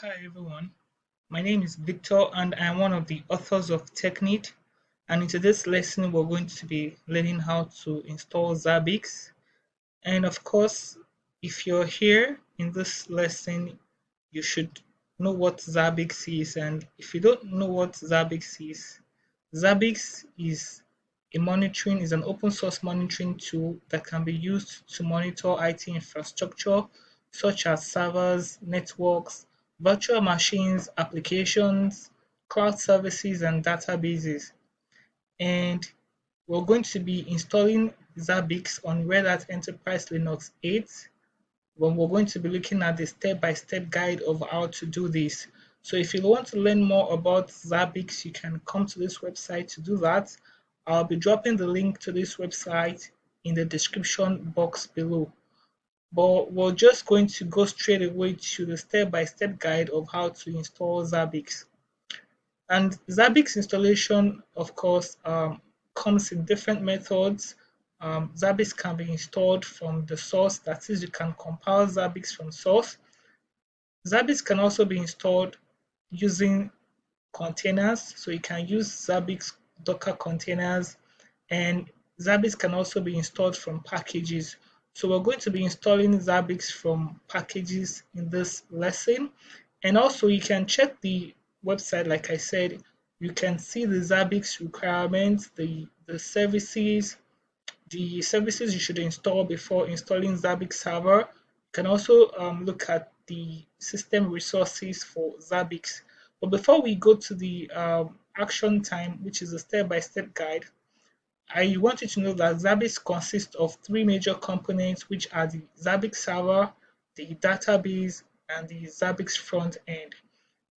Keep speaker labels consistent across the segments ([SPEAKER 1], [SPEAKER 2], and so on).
[SPEAKER 1] Hi everyone, my name is Victor and I am one of the authors of TechNeed, and in today's lesson we're going to be learning how to install Zabbix. And of course, if you're here in this lesson, you should know what Zabbix is. And if you don't know what Zabbix is is an open source monitoring tool that can be used to monitor IT infrastructure such as servers, networks, virtual machines, applications, cloud services, and databases. And we're going to be installing Zabbix on Red Hat Enterprise Linux 8 when we're going to be looking at the step-by-step guide of how to do this. So if you want to learn more about Zabbix, you can come to this website to do that. I'll be dropping the link to this website in the description box below. But we're just going to go straight away to the step-by-step guide of how to install Zabbix. And Zabbix installation, of course, comes in different methods. Zabbix can be installed from the source, that is, you can compile Zabbix from source. Zabbix can also be installed using containers, so you can use Zabbix Docker containers, and Zabbix can also be installed from packages. So we're going to be installing Zabbix from packages in this lesson. And also you can check the website, like I said, you can see the Zabbix requirements, the services you should install before installing Zabbix server. You can also look at the system resources for Zabbix. But before we go to the action time, which is a step-by-step guide, I want you to know that Zabbix consists of three major components, which are the Zabbix server, the database, and the Zabbix front end.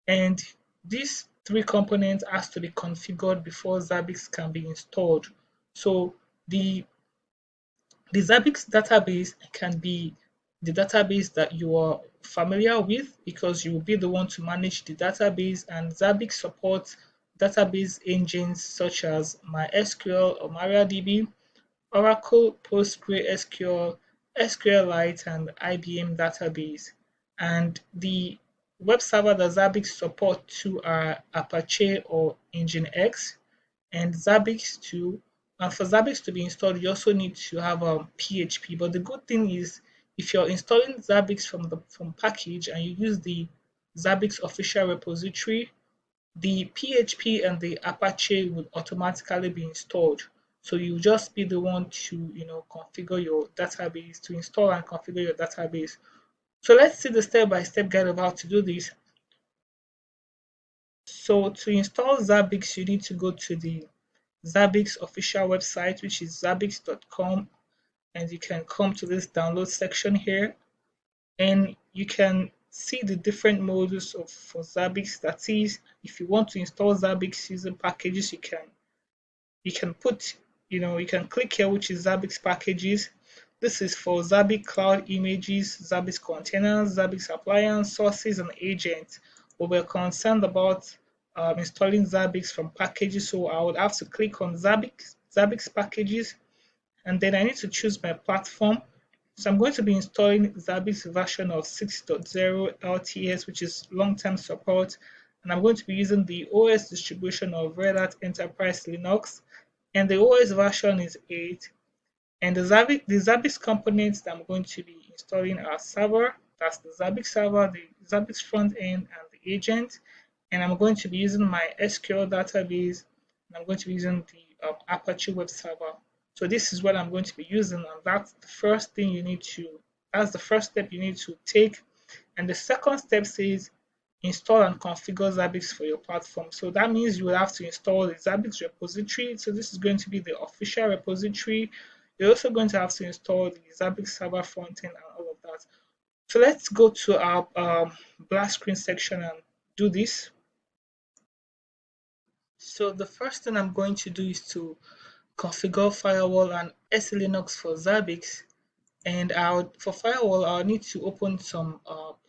[SPEAKER 1] And these three components has to be configured before Zabbix can be installed. So the the Zabbix database can be the database that you are familiar with because you will be the one to manage the database, and Zabbix supports database engines such as MySQL or MariaDB, Oracle, PostgreSQL, SQLite, and IBM database. And the web server that Zabbix support to are Apache or Nginx and Zabbix too. And for Zabbix to be installed, you also need to have PHP. But the good thing is, if you're installing Zabbix from package and you use the Zabbix official repository, the PHP and the Apache would automatically be installed. So you just be the one to configure your database to install and configure your database. So let's see the step-by-step guide of how to do this. So to install Zabbix, you need to go to the Zabbix official website, which is zabbix.com, and you can come to this download section here, and you can see the different modules of for Zabbix. That is, if you want to install Zabbix using packages, you can put you can click here, which is Zabbix packages. This is for Zabbix cloud images, Zabbix containers, Zabbix appliance, sources, and agents. But we're concerned about installing Zabbix from packages, so I would have to click on Zabbix packages, and then I need to choose my platform. So I'm going to be installing Zabbix version of 6.0 LTS, which is long-term support, and I'm going to be using the OS distribution of Red Hat Enterprise Linux, and the OS version is 8. And the Zabbix components that I'm going to be installing are server, that's the Zabbix server, the Zabbix front end, and the agent. And I'm going to be using my SQL database, and I'm going to be using the Apache web server. So this is what I'm going to be using, and that's the first step you need to take. And the second step says install and configure Zabbix for your platform. So that means you will have to install the Zabbix repository. So this is going to be the official repository. You're also going to have to install the Zabbix server frontend and all of that. So let's go to our black screen section and do this. So the first thing I'm going to do is to configure firewall and SE Linux for Zabbix. And for firewall, I'll need to open some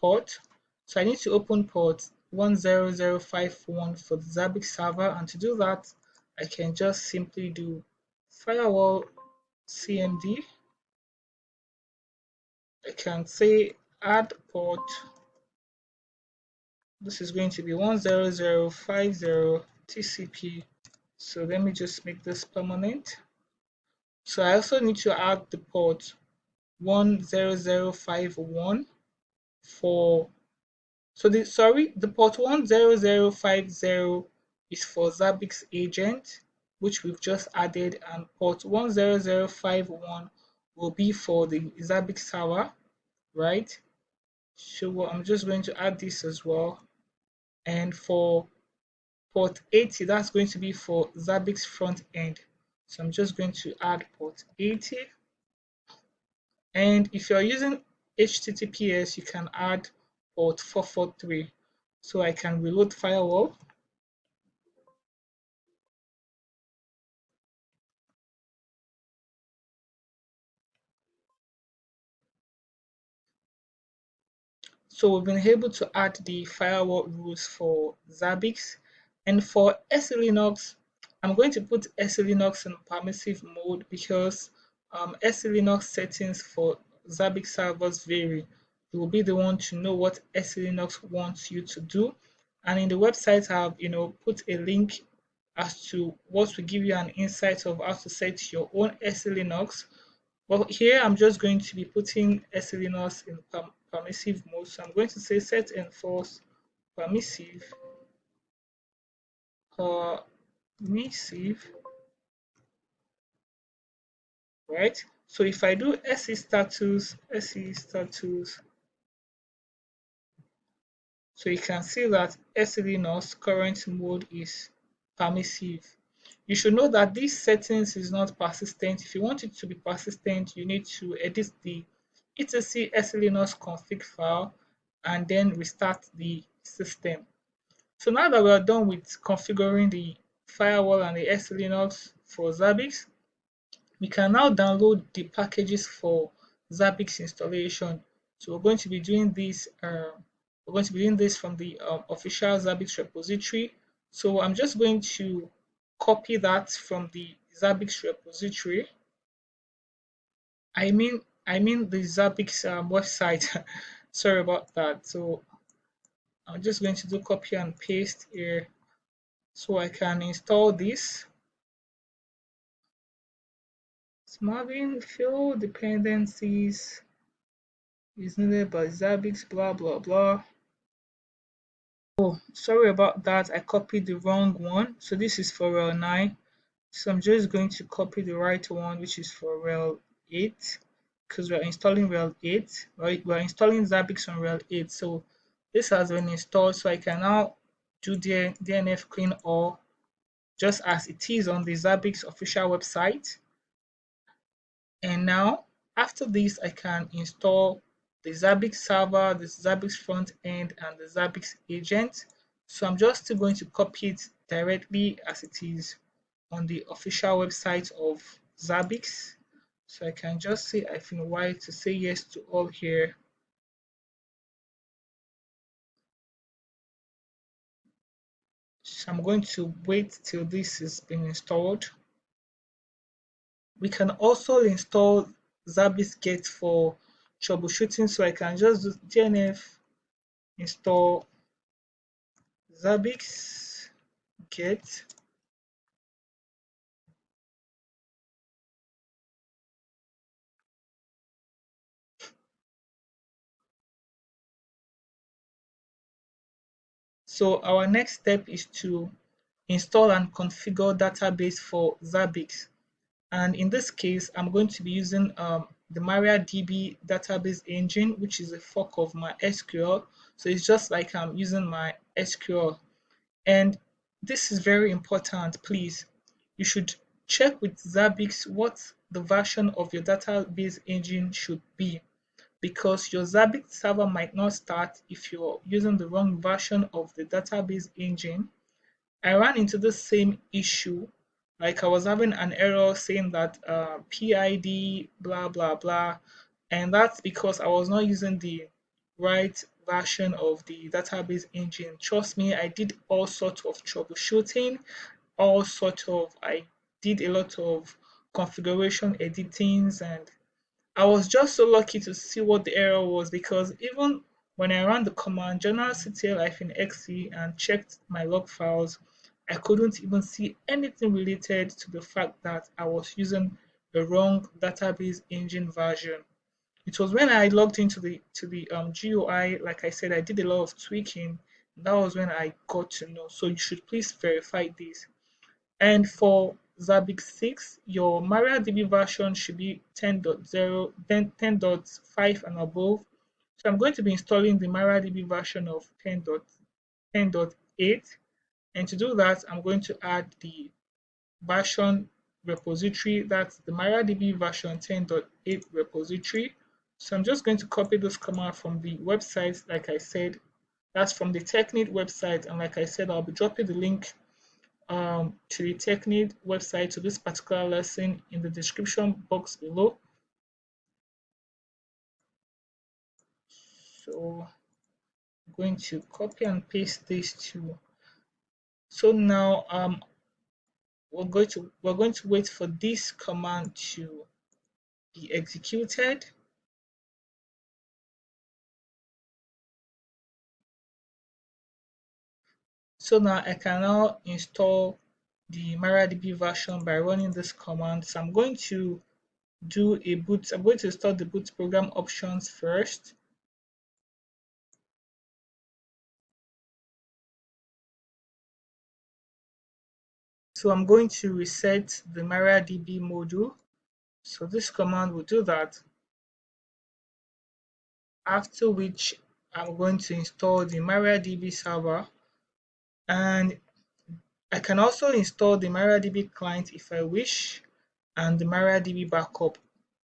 [SPEAKER 1] port. So I need to open port 10051 for the Zabbix server. And to do that, I can just simply do firewall cmd. I can say add port This is going to be 10050 TCP. So let me just make this permanent. So I also need to add the port 10051 for, so the port 10050 is for Zabbix agent, which we've just added, and port 10051 will be for the Zabbix server, right? So I'm just going to add this as well. And for port 80, that's going to be for Zabbix front end. So I'm just going to add port 80. And if you're using HTTPS, you can add port 443. So I can reload firewall. So we've been able to add the firewall rules for Zabbix. And for SE Linux, I'm going to put SE Linux in permissive mode because SE Linux settings for Zabbix servers vary. You will be the one to know what SE Linux wants you to do. And in the website, I've put a link as to what will give you an insight of how to set your own SE Linux. Well, here I'm just going to be putting SLNOS in permissive mode. So I'm going to say set enforce permissive, permissive, right? So if I do SE status, so you can see that SLNOS current mode is permissive. You should know that this settings is not persistent. If you want it to be persistent, you need to edit the etc SLNOS config file and then restart the system. So now that we are done with configuring the firewall and the SLNOS for Zabbix, we can now download the packages for Zabbix installation. So we're going to be doing this. We're going to be doing this from the official Zabbix repository. So I'm just going to copy that from the Zabbix repository. I mean the Zabbix website. Sorry about that. So I'm just going to do copy and paste here so I can install this. Smarvin fill dependencies is needed by Zabbix, blah blah blah. Oh, sorry about that. I copied the wrong one. So this is for RHEL 9. So I'm just going to copy the right one, which is for RHEL 8, because we're installing RHEL 8, right? We're installing Zabbix on RHEL 8. So this has been installed, so I can now do the DNF clean all just as it is on the Zabbix official website. And now, after this, I can install the Zabbix server, the Zabbix front end, and the Zabbix agent. So I'm just still going to copy it directly as it is on the official website of Zabbix. So I can just say -y to say yes to all here. So I'm going to wait till this is been installed. We can also install Zabbix Get for troubleshooting. So I can just do DNF install Zabbix Get. So our next step is to install and configure database for Zabbix. And in this case, I'm going to be using the MariaDB database engine, which is a fork of my SQL. So it's just like I'm using my SQL. And this is very important, please. You should check with Zabbix what the version of your database engine should be, because your Zabbix server might not start if you're using the wrong version of the database engine. I ran into the same issue. Like I was having an error saying that PID blah blah blah, and that's because I was not using the right version of the database engine. Trust me, I did all sorts of troubleshooting, I did a lot of configuration editings, and I was just so lucky to see what the error was, because even When I ran the command journalctl-xe and checked my log files, I couldn't even see anything related to the fact that I was using the wrong database engine version. It was when I logged into the GUI, like I said, I did a lot of tweaking. That was when I got to know. So you should please verify this. And for Zabbix 6, your MariaDB version should be 10.0, then 10.5 and above. So I'm going to be installing the MariaDB version of 10.8. And to do that, I'm going to add the version repository, that's the MariaDB version 10.8 repository. So I'm just going to copy this command from the website, like I said, that's from the Technit website. And like I said, I'll be dropping the link to the Technit website to this particular lesson in the description box below. So I'm going to copy and paste this to. So now we're going to wait for this command to be executed. So now I can now install the MariaDB version by running this command. So I'm going to do a boot. I'm going to install the boot program options first. So I'm going to reset the MariaDB module. So this command will do that. After which I'm going to install the MariaDB server, and I can also install the MariaDB client if I wish, and the MariaDB backup.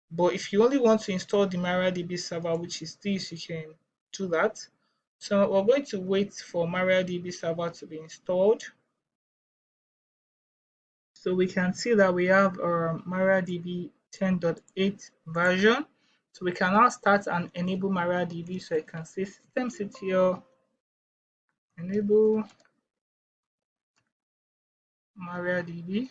[SPEAKER 1] But if you only want to install the MariaDB server, which is this, you can do that. So we're going to wait for MariaDB server to be installed. So we can see that we have our MariaDB 10.8 version. So we can now start and enable MariaDB. So I can say systemctl enable MariaDB.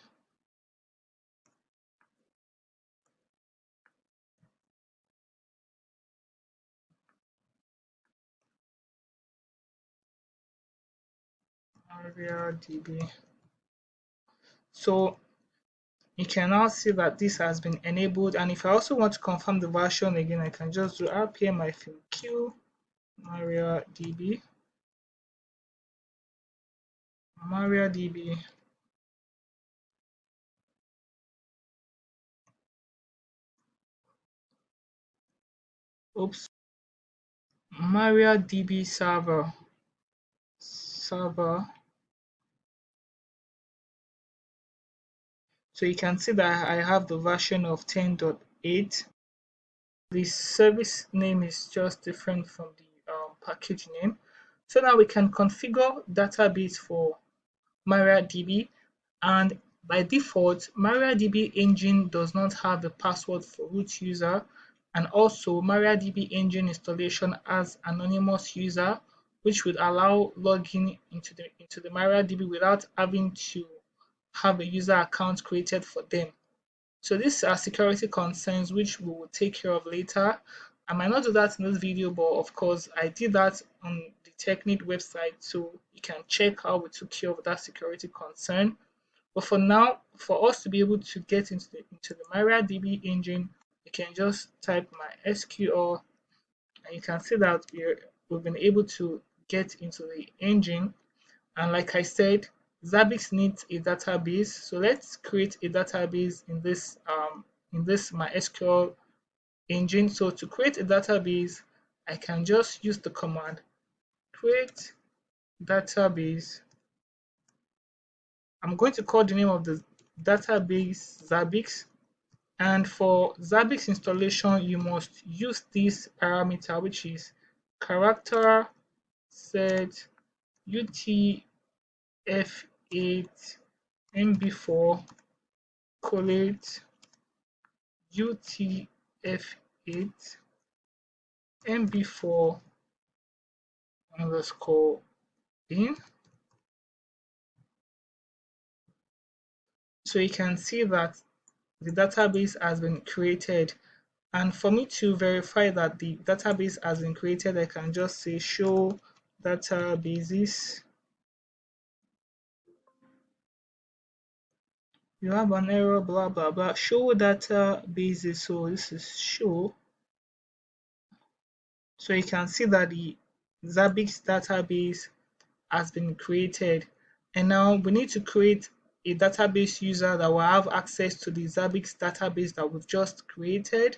[SPEAKER 1] MariaDB. So you can now see that this has been enabled. And if I also want to confirm the version again, I can just do rpm-q MariaDB. MariaDB. Oops. MariaDB server. So you can see that I have the version of 10.8. The service name is just different from the package name. So now we can configure database for MariaDB, and by default, MariaDB engine does not have a password for root user, and also MariaDB engine installation as anonymous user, which would allow logging into the MariaDB without having to have a user account created for them. So these are security concerns which we will take care of later. I might not do that in this video, but of course I did that on the Technit website, so you can check how we took care of that security concern. But for now, for us to be able to get into the MariaDB engine, you can just type MySQL, and you can see that we've been able to get into the engine. And like I said, Zabbix needs a database. So let's create a database in this MySQL engine. So to create a database, I can just use the command create database. I'm going to call the name of the database Zabbix. And for Zabbix installation, you must use this parameter, which is character set utf8 mb4 collate utf8 mb4 underscore bin. So you can see that the database has been created. And for me to verify that the database has been created, I can just say show databases. You have an error, blah blah blah. Show databases. So this is show. So you can see that the Zabbix database has been created. And now we need to create a database user that will have access to the Zabbix database that we've just created.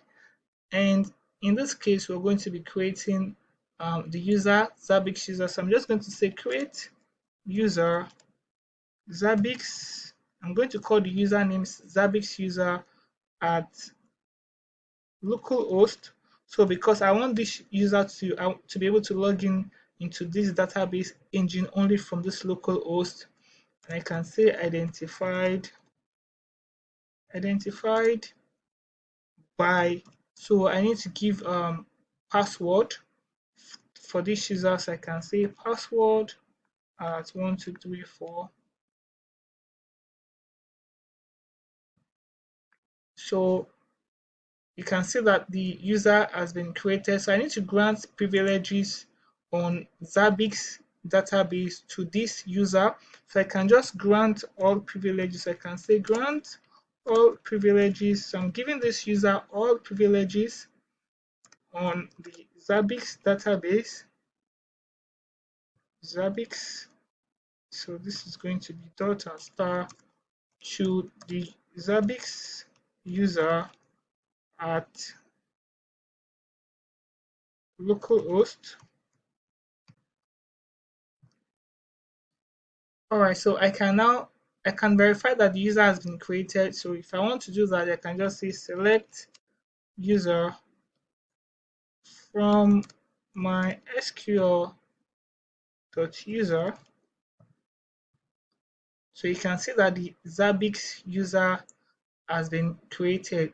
[SPEAKER 1] And in this case, we're going to be creating the user, Zabbix user. So I'm just going to say create user Zabbix. I'm going to call the username Zabbix user at localhost. So because I want this user to be able to log in into this database engine only from this local host, and I can say identified by. So I need to give password for this user. So I can say password at 1234. So you can see that the user has been created. So I need to grant privileges on Zabbix database to this user. So I can just grant all privileges. I can say grant all privileges. So I'm giving this user all privileges on the Zabbix database. Zabbix. So this is going to be dot and star to the Zabbix user at localhost. Alright, so I can verify that the user has been created. So if I want to do that, I can just say select user from my SQL.user. So you can see that the Zabbix user has been created.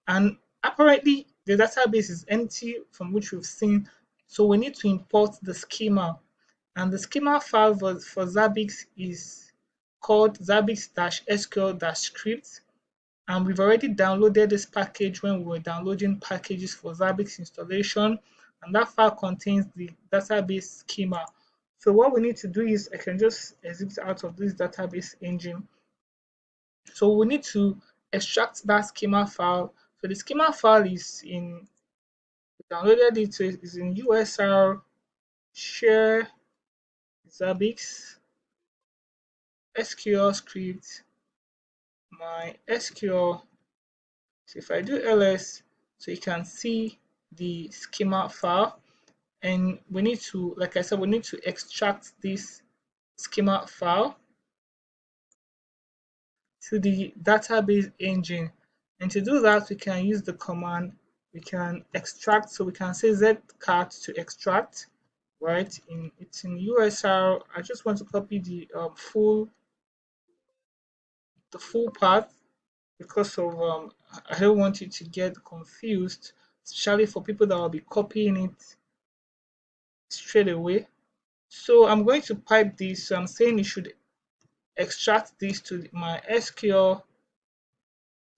[SPEAKER 1] And apparently the database is empty from which we've seen. So we need to import the schema. And the schema file for Zabbix is called zabbix-sql-script. And we've already downloaded this package when we were downloading packages for Zabbix installation. And that file contains the database schema. So what we need to do is I can just exit out of this database engine. So we need to extract that schema file. So the schema file is in downloaded it is in USR share Zabbix SQL script my SQL. So if I do ls, so you can see the schema file, and we need to, like I said, we need to extract this schema file to the database engine. And to do that, we can use the command, we can extract, so we can say zcat to extract, right? It's in USR. I just want to copy the full path because of I don't want you to get confused, especially for people that will be copying it straight away. So I'm going to pipe this. So I'm saying you should extract this to my SQL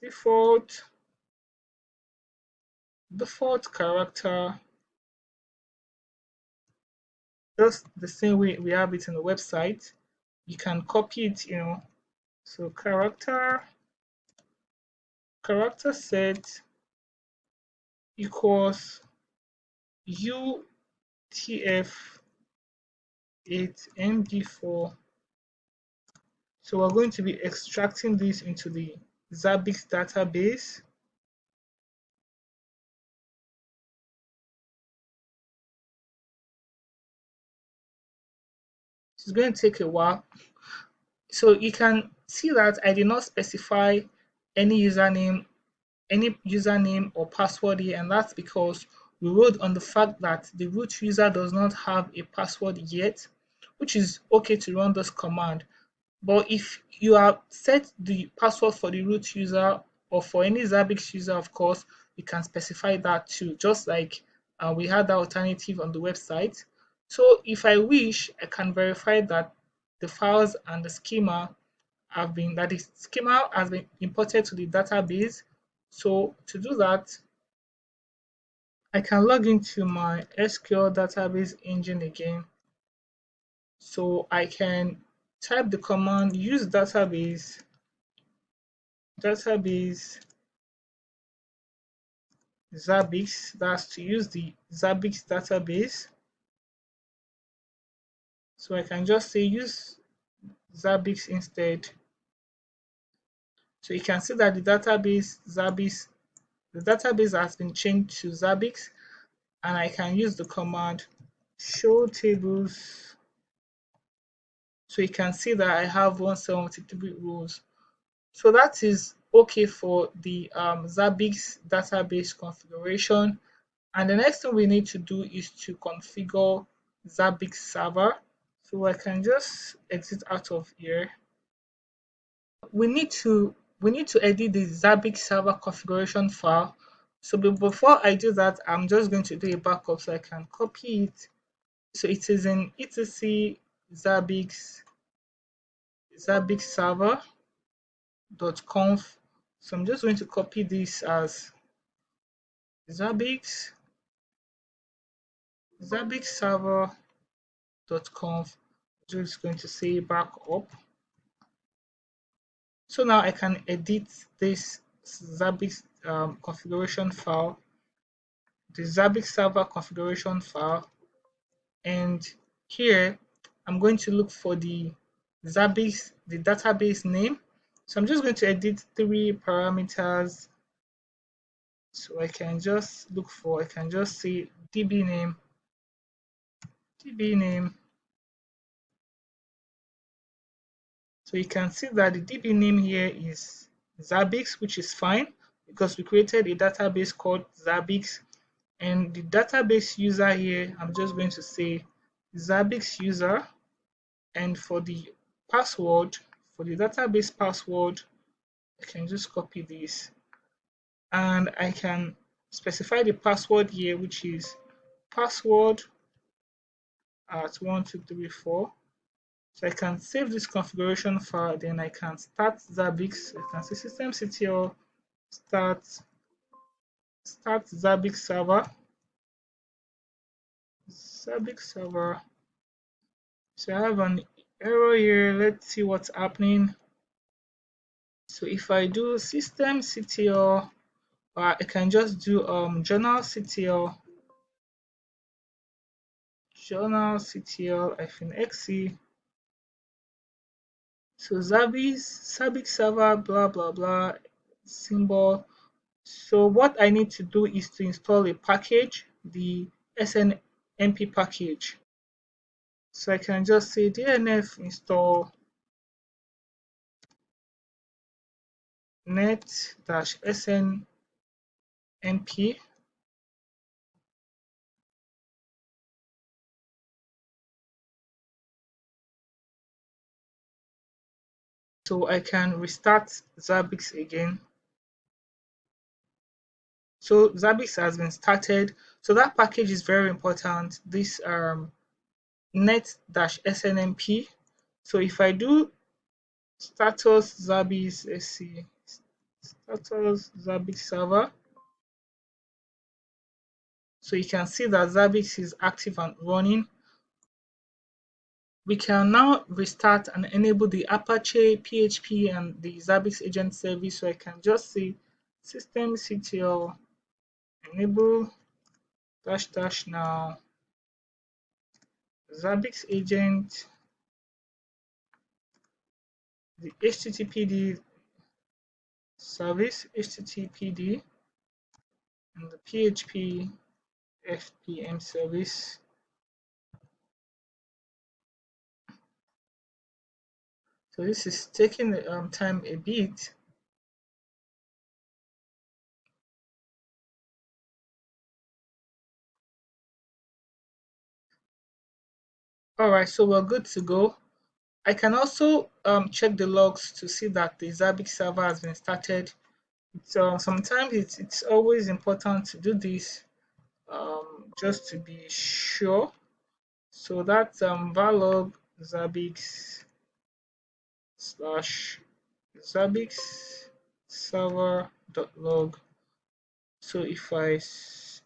[SPEAKER 1] default character, just the same way we have it in the website. You can copy it, So character set equals UTF-8 MD4. So we're going to be extracting this into the Zabbix database. It's going to take a while. So you can see that I did not specify any username or password here, and that's because we wrote on the fact that the root user does not have a password yet, which is okay to run this command. But if you have set the password for the root user or for any Zabbix user, of course, you can specify that too, just like we had that alternative on the website. So if I wish, I can verify that the files and the schema that the schema has been imported to the database. So to do that, I can log into my SQL database engine again. So I can type the command use database Zabbix. That's to use the Zabbix database. So I can just say use Zabbix instead. So you can see that the database has been changed to Zabbix, and I can use the command show tables. So you can see that I have 173 rows. So that is okay for the Zabbix database configuration. And the next thing we need to do is to configure Zabbix server. So I can just exit out of here. We need to edit the Zabbix server configuration file. So before I do that, I'm just going to do a backup so I can copy it. So it is in etc Zabbix server.conf. So I'm just going to copy this as Zabbix server.conf. Just going to say backup. So now I can edit this Zabbix configuration file, the Zabbix server configuration file, and here I'm going to look for the database name. So I'm just going to edit three parameters. So I can just say DB name. So you can see that the DB name here is Zabbix, which is fine because we created a database called Zabbix. And the database user here, I'm just going to say Zabbix user. And for the password, for the database password, I can just copy this. And I can specify the password here, which is password at 1234. So I can save this configuration file, then I can start Zabbix. I can say systemctl start Zabbix server. So I have an error here. Let's see what's happening. So if I do systemctl, I can just do journalctl -exe. So Zabbix server blah blah blah symbol. So what I need to do is to install a package, the SNMP package. So I can just say dnf install net-snmp. So I can restart Zabbix again. So Zabbix has been started. So that package is very important. This net-snmp. So if I do status Zabbix, let's see, status Zabbix server. So you can see that Zabbix is active and running. We can now restart and enable the Apache, PHP, and the Zabbix agent service. So I can just say systemctl enable -- now Zabbix agent, the HTTPD service, HTTPD, and the PHP FPM service. So this is taking time a bit. All right, so we're good to go. I can also check the logs to see that the Zabbix server has been started. So sometimes it's always important to do this just to be sure. So that's varlog Zabbix slash Zabbix server.log. So if I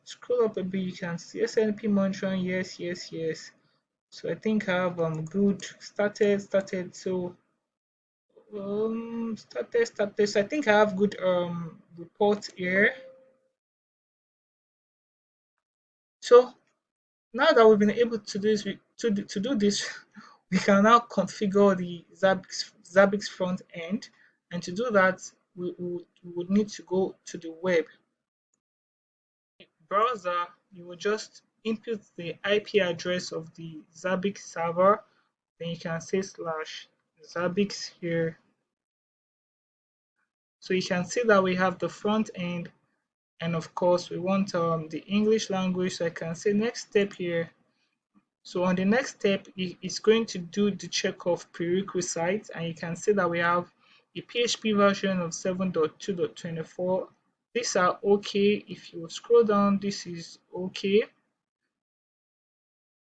[SPEAKER 1] Scroll up a bit, you can see SNP monitoring. Yes, yes, yes. So I think I have good started. So started. So I think I have good report here. So now that we've been able to do this, to do this, we can now configure the Zabbix front end, and to do that, we would need to go to the web browser. You will just input the IP address of the Zabbix server, then you can say slash Zabbix here. So you can see that we have the front end, and of course we want the English language. So I can say next step here. So on the next step, it's going to do the check of prerequisites, and you can see that we have a PHP version of 7.2.24. These are okay. If you scroll down, this is okay.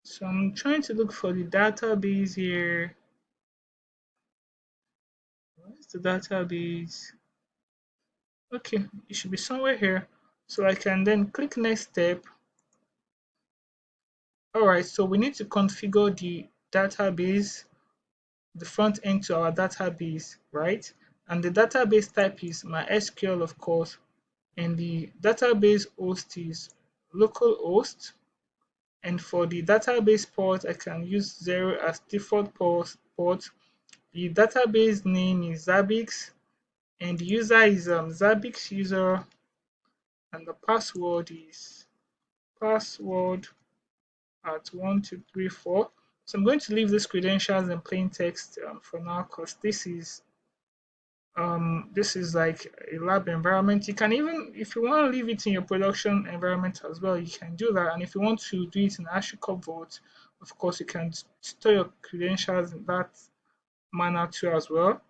[SPEAKER 1] So I'm trying to look for the database here. Where's the database? Okay, it should be somewhere here. So I can then click next step. Alright, so we need to configure the database, the front end to our database, right? And the database type is MySQL, of course, and the database host is localhost. And for the database port, I can use 0 as default port. The database name is Zabbix, and the user is Zabbix user, and the password is password at 1234. So I'm going to leave these credentials in plain text for now, because this is like a lab environment. You can even, if you want to leave it in your production environment as well, you can do that. And if you want to do it in HashiCorp Vault, of course you can store your credentials in that manner too as well.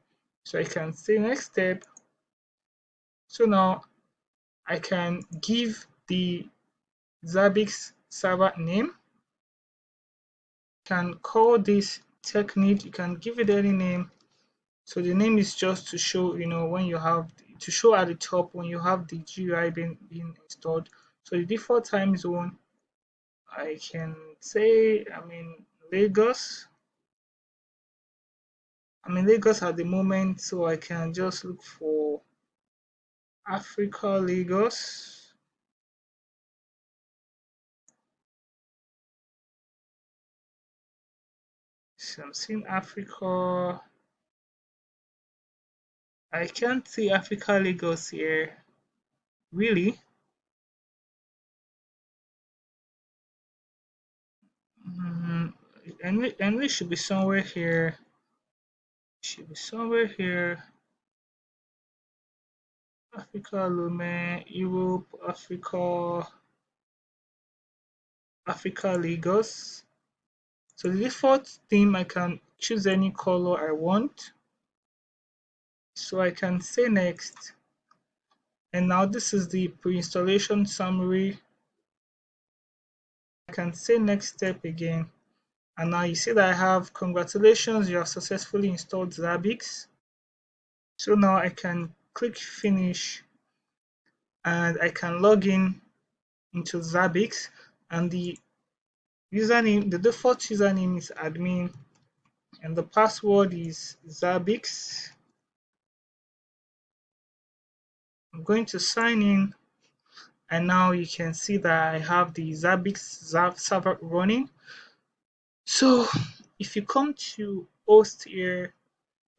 [SPEAKER 1] So I can say next step. So now I can give the Zabbix server name. Can call this technique. You can give it any name. So the name is just to show, when you have to show at the top when you have the GUI being installed. So the default time zone, I can say I'm in Lagos. I'm in Lagos at the moment, so I can just look for Africa Lagos. So I'm seeing Africa. I can't see Africa Lagos here. Really? Mm, English should be somewhere here. Should be somewhere here. Africa, Lome, Europe, Africa, Lagos. So the default theme, I can choose any color I want. So I can say next. And now this is the pre-installation summary. I can say next step again. And now you see that I have congratulations, you have successfully installed Zabbix. So now I can click finish, and I can log in into Zabbix, and the username, the default username is admin, and the password is Zabbix. I'm going to sign in, and now you can see that I have the Zabbix server running. So if you come to host here,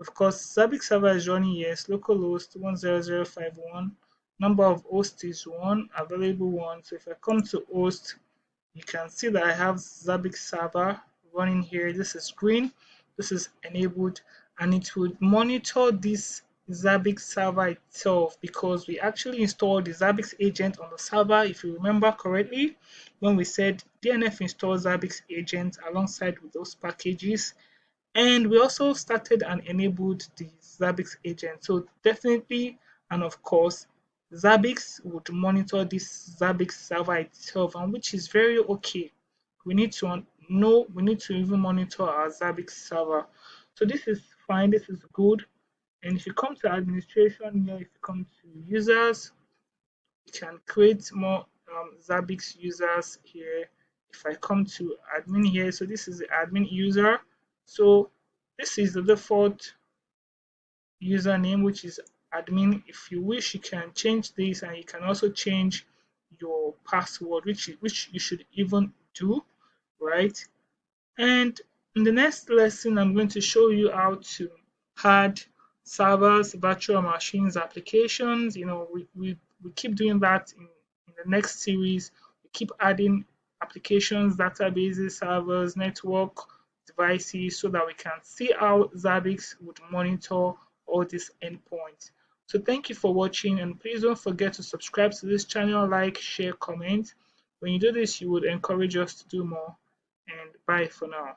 [SPEAKER 1] of course, Zabbix server is running, yes, localhost 10051. Number of hosts is 1, available 1. So if I come to host, you can see that I have Zabbix server running here. This is green, this is enabled, and it would monitor this Zabbix server itself, because we actually installed the Zabbix agent on the server, if you remember correctly, when we said DNF install Zabbix agent alongside with those packages. And we also started and enabled the Zabbix agent. So definitely, and of course, Zabbix would monitor this Zabbix server itself, and which is very okay. We need to know, we need to even monitor our Zabbix server. So this is fine, this is good. And if you come to administration here, if you come to users, you can create more Zabbix users here. If I come to admin here, so this is the admin user. So this is the default username, which is admin. If you wish, you can change this, and you can also change your password, which you should even do, right? And in the next lesson, I'm going to show you how to add servers, virtual machines, applications. We keep doing that in the next series. We keep adding applications, databases, servers, network devices so that we can see how Zabbix would monitor all these endpoints. So thank you for watching, and please don't forget to subscribe to this channel, like, share, comment. When you do this, you would encourage us to do more, and bye for now.